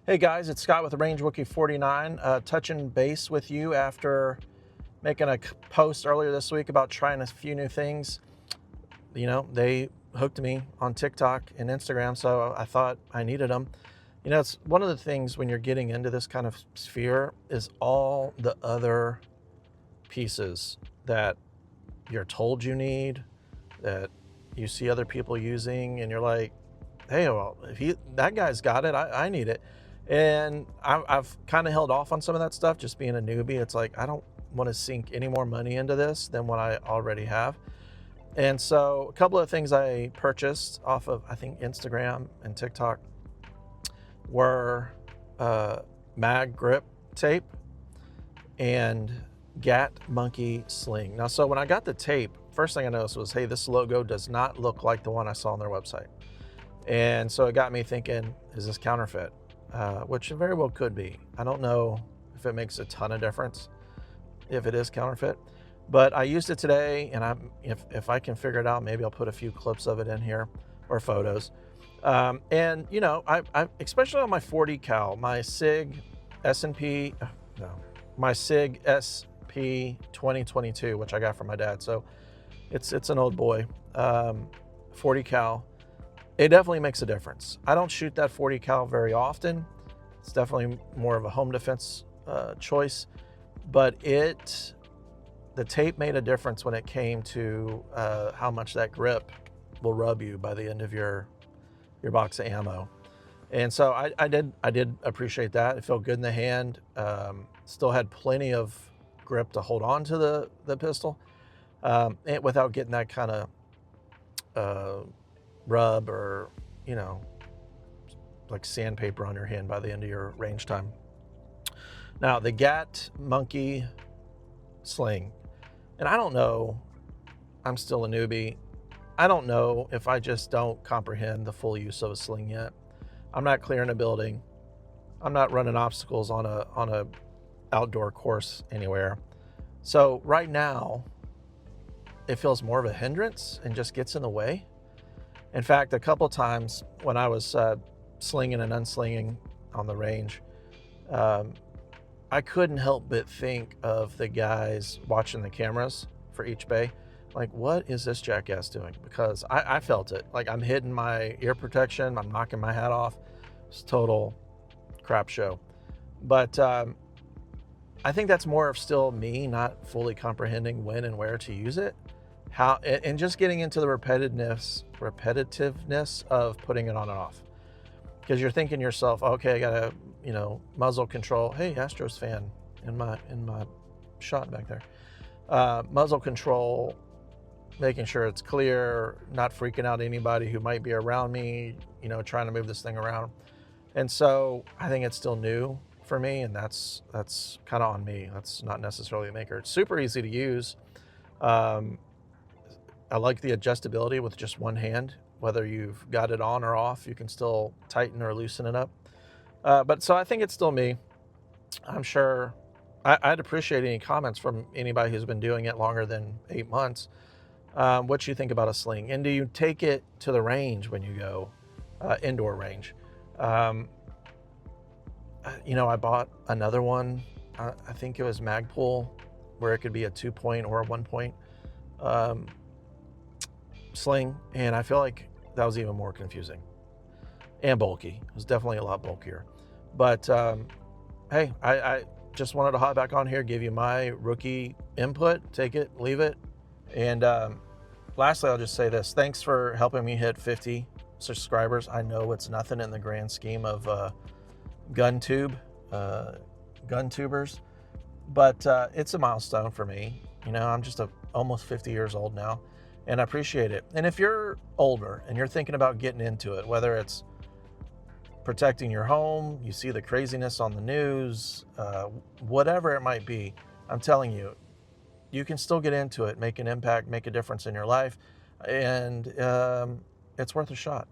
Hey guys, it's Scott with Range Wookie 49, touching base with you after making a post earlier this week about trying a few new things. You know, they hooked me on TikTok and Instagram, so I thought I needed them. You know, it's one of the things when you're getting into this kind of sphere is all the other pieces that you're told you need, that you see other people using, and you're like, hey, well, if that guy's got it, I need it. And I've kind of held off on some of that stuff, just being a newbie. It's like, I don't want to sink any more money into this than what I already have. And so a couple of things I purchased off of, I think, Instagram and TikTok were mag grip tape and Gat Monkey sling. Now, so when I got the tape, first thing I noticed was, hey, this logo does not look like the one I saw on their website. And so it got me thinking, is this counterfeit? Which it very well could be. I don't know if it makes a ton of difference if it is counterfeit, but I used it today, and if I can figure it out, maybe I'll put a few clips of it in here or photos. And you know, I especially on my 40 cal, my SIG S&P, no, my SIG SP 2022, which I got from my dad. So it's an old boy, 40 cal. It definitely makes a difference. I don't shoot that 40 cal very often. It's definitely more of a home defense choice, but the tape made a difference when it came to how much that grip will rub you by the end of your box of ammo. And so I did appreciate that. It felt good in the hand. Still had plenty of grip to hold on to the pistol, and without getting that kind of rub or, you know, like sandpaper on your hand by the end of your range time. Now, the Gat Monkey sling, and I don't know, I'm still a newbie. I don't know if I just don't comprehend the full use of a sling yet. I'm not clearing a building. I'm not running obstacles on a outdoor course anywhere. So right now, it feels more of a hindrance and just gets in the way. In fact, a couple times when I was slinging and unslinging on the range, I couldn't help but think of the guys watching the cameras for each bay. Like, what is this jackass doing? Because I felt it. Like, I'm hitting my ear protection. I'm knocking my hat off. It's a total crap show. But I think that's more of still me not fully comprehending when and where to use it. How, and just getting into the repetitiveness of putting it on and off, because you're thinking to yourself, okay, I gotta, you know, muzzle control. Hey, Astros fan in my shot back there. Muzzle control, making sure it's clear, not freaking out anybody who might be around me, you know, trying to move this thing around. And so I think it's still new for me, and that's kind of on me. That's not necessarily the maker. It's super easy to use. I like the adjustability with just one hand. Whether you've got it on or off, you can still tighten or loosen it up. But so I think it's still me. I'm sure I'd appreciate any comments from anybody who's been doing it longer than 8 months. What you think about a sling, and do you take it to the range when you go indoor range? You know, I bought another one. I think it was Magpul, where it could be a 2-point or a 1-point sling, and I feel like that was even more confusing and bulky. It was definitely a lot bulkier. But hey, I just wanted to hop back on here, give you my rookie input, take it, leave it. And lastly, I'll just say this. Thanks for helping me hit 50 subscribers. I know it's nothing in the grand scheme of gun tubers, but it's a milestone for me. You know, I'm just almost 50 years old now, and I appreciate it. And if you're older and you're thinking about getting into it, whether it's protecting your home, you see the craziness on the news, whatever it might be, I'm telling you, you can still get into it, make an impact, make a difference in your life, and it's worth a shot.